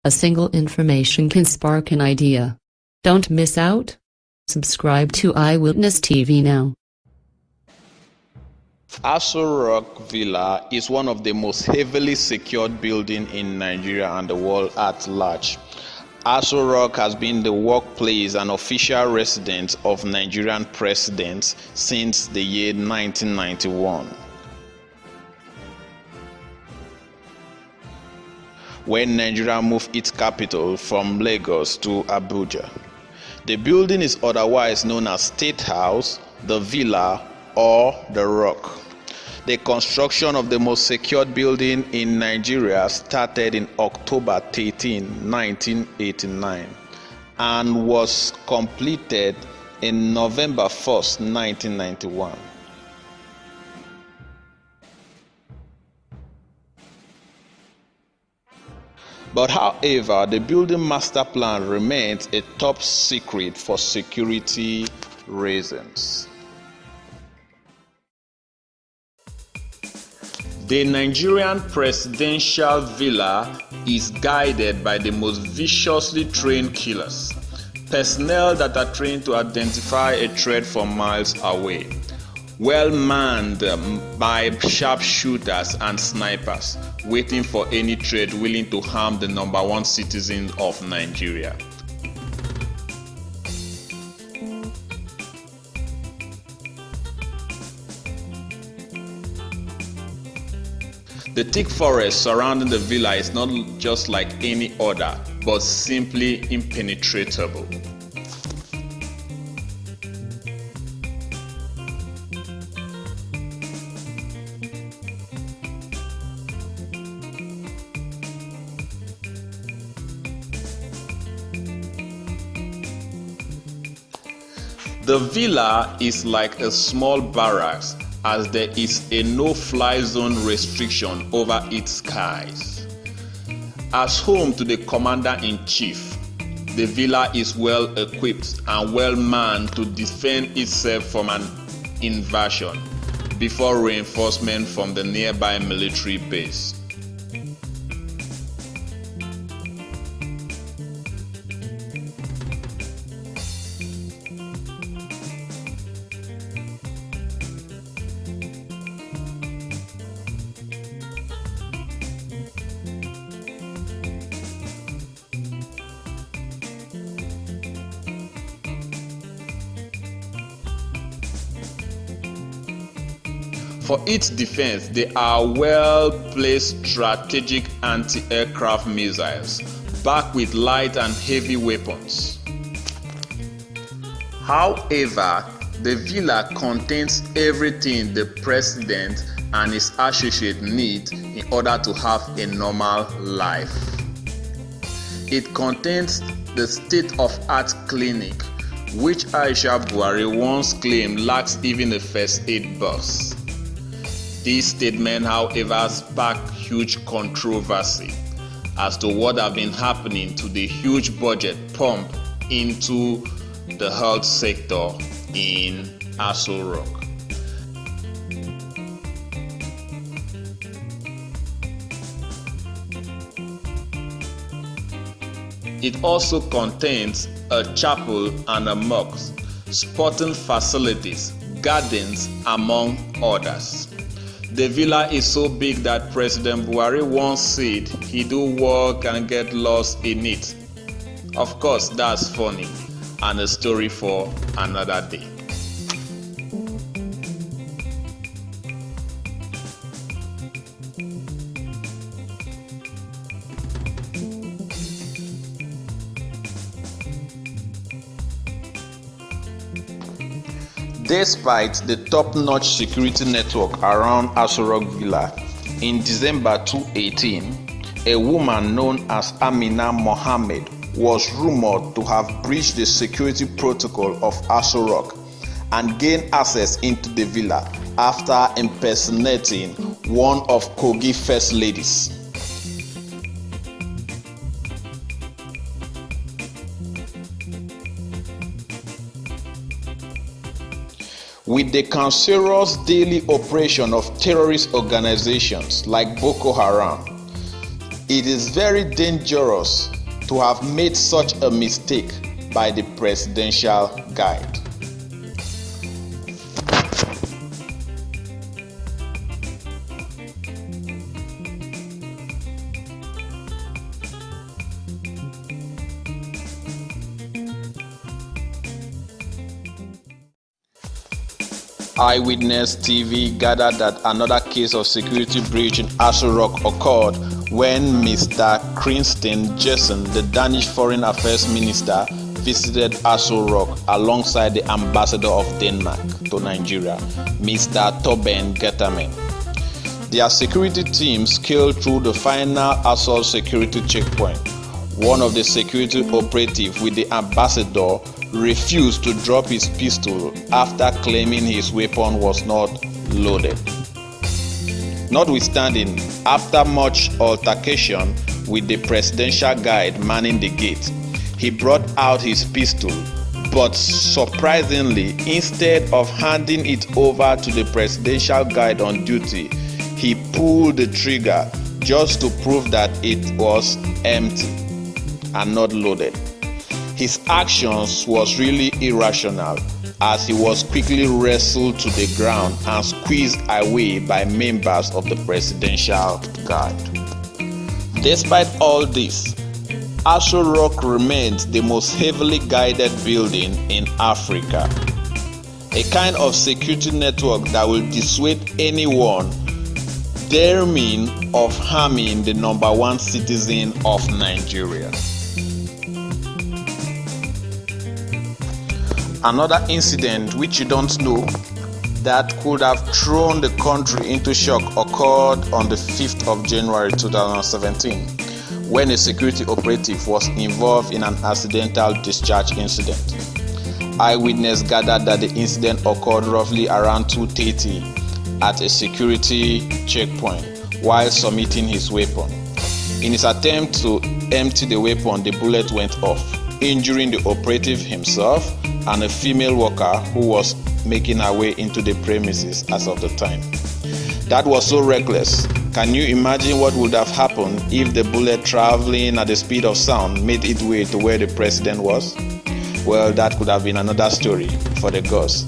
A single information can spark an idea. Don't miss out. Subscribe to Eyewitness TV now. Aso Rock Villa is one of the most heavily secured buildings in Nigeria and the world at large. Aso Rock has been the workplace and official residence of Nigerian presidents since the year 1991, when Nigeria moved its capital from Lagos to Abuja. The building is otherwise known as State House, the Villa, or the Rock. The construction of the most secured building in Nigeria started in October 13, 1989 and was completed in November 1, 1991. But however, the building master plan remains a top secret for security reasons. The Nigerian presidential villa is guarded by the most viciously trained killers, personnel that are trained to identify a threat from miles away, well manned by sharpshooters and snipers, waiting for any threat willing to harm the number one citizen of Nigeria. The thick forest surrounding the villa is not just like any other, but simply impenetrable. The villa is like a small barracks, as there is a no-fly zone restriction over its skies. As home to the commander-in-chief, the villa is well equipped and well manned to defend itself from an invasion before reinforcement from the nearby military base. For its defense, there are well-placed strategic anti-aircraft missiles, backed with light and heavy weapons. However, the villa contains everything the president and his associates need in order to have a normal life. It contains the state-of-art clinic, which Aisha Buhari once claimed lacks even a first aid box. This statement, however, sparked huge controversy as to what has been happening to the huge budget pumped into the health sector in Aso Rock. It also contains a chapel and a mosque, sporting facilities, gardens, among others. The villa is so big that President Buhari once said he do work and get lost in it. Of course, that's funny and a story for another day. Despite the top-notch security network around Aso Rock Villa, in December 2018, a woman known as Amina Mohammed was rumored to have breached the security protocol of Aso Rock and gained access into the villa after impersonating one of Kogi First Ladies. With the cancerous daily operation of terrorist organizations like Boko Haram, it is very dangerous to have made such a mistake by the presidential guide. Eyewitness TV gathered that another case of security breach in Aso Rock occurred when Mr. Christian Jessen, the Danish Foreign Affairs Minister, visited Aso Rock alongside the Ambassador of Denmark to Nigeria, Mr. Torben Getterman. Their security team scaled through the final assault security checkpoint. One of the security operatives with the ambassador refused to drop his pistol after claiming his weapon was not loaded. Notwithstanding, after much altercation with the presidential guide manning the gate, he brought out his pistol, but surprisingly, instead of handing it over to the presidential guide on duty, he pulled the trigger just to prove that it was empty and not loaded. His actions was really irrational, as he was quickly wrestled to the ground and squeezed away by members of the presidential guard. Despite all this, Aso Rock remains the most heavily guided building in Africa, a kind of security network that will dissuade anyone daring of harming the number one citizen of Nigeria. Another incident which you don't know that could have thrown the country into shock occurred on the 5th of January 2017 when a security operative was involved in an accidental discharge incident. Eyewitnesses gathered that the incident occurred roughly around 2:30 at a security checkpoint while submitting his weapon. In his attempt to empty the weapon, the bullet went off, injuring the operative himself and a female worker who was making her way into the premises as of the time. That was so reckless. Can you imagine what would have happened if the bullet traveling at the speed of sound made its way to where the president was? Well, that could have been another story for the gods,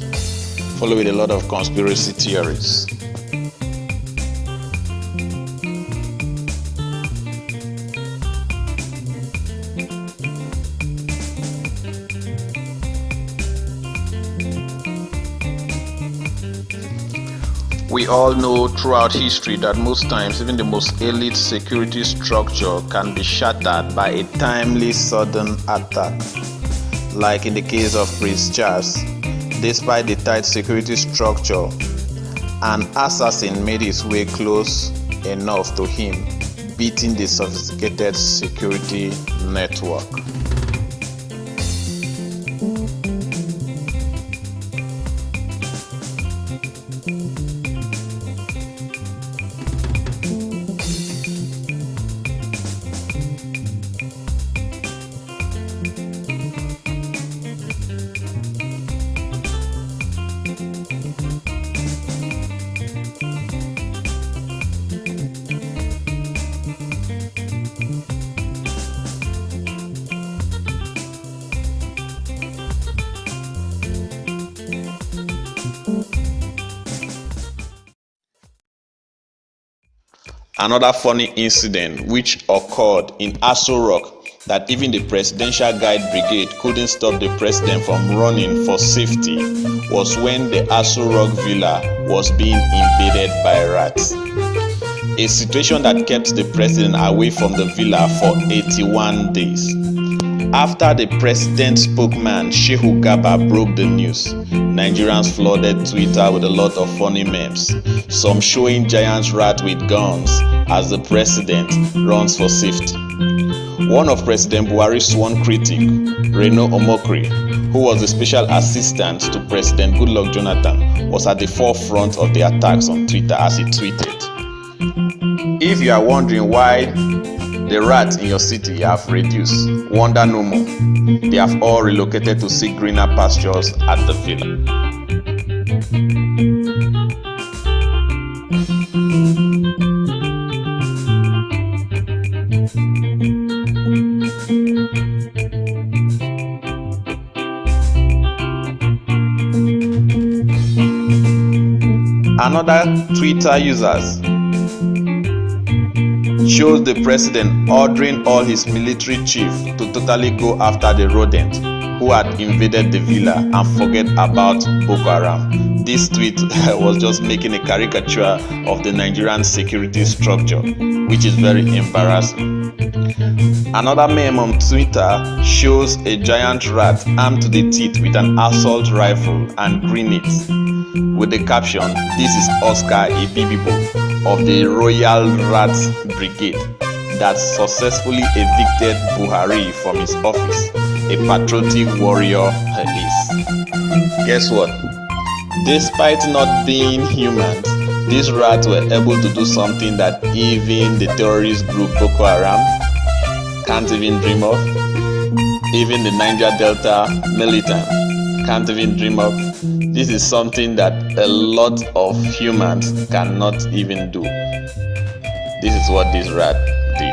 followed with a lot of conspiracy theories. We all know throughout history that most times even the most elite security structure can be shattered by a timely sudden attack. Like in the case of Prince Charles, despite the tight security structure, an assassin made his way close enough to him, beating the sophisticated security network. Another funny incident which occurred in Aso Rock that even the Presidential Guide Brigade couldn't stop the president from running for safety was when the Aso Rock Villa was being invaded by rats. A situation that kept the president away from the villa for 81 days. After the president's spokesman Shehu Garba broke the news, Nigerians flooded Twitter with a lot of funny memes, some showing giant rats with guns as the president runs for safety. One of President Buhari's sworn critic, Reno Omokri, who was the special assistant to President Goodluck Jonathan, was at the forefront of the attacks on Twitter as he tweeted, "If you are wondering why the rats in your city have reduced, wonder no more. They have all relocated to seek greener pastures at the villa." Another Twitter users shows the president ordering all his military chiefs to totally go after the rodent who had invaded the villa and forget about Boko Haram. This tweet was just making a caricature of the Nigerian security structure, which is very embarrassing. Another meme on Twitter shows a giant rat armed to the teeth with an assault rifle and grenades, with the caption, "This is Oscar Ibibibo of the Royal Rat Brigade that successfully evicted Buhari from his office. A patriotic warrior he is." Guess what? Despite not being humans, these rats were able to do something that even the terrorist group Boko Haram can't even dream of. Even the Niger Delta militant can't even dream of. This is something that a lot of humans cannot even do. This is what this rat did.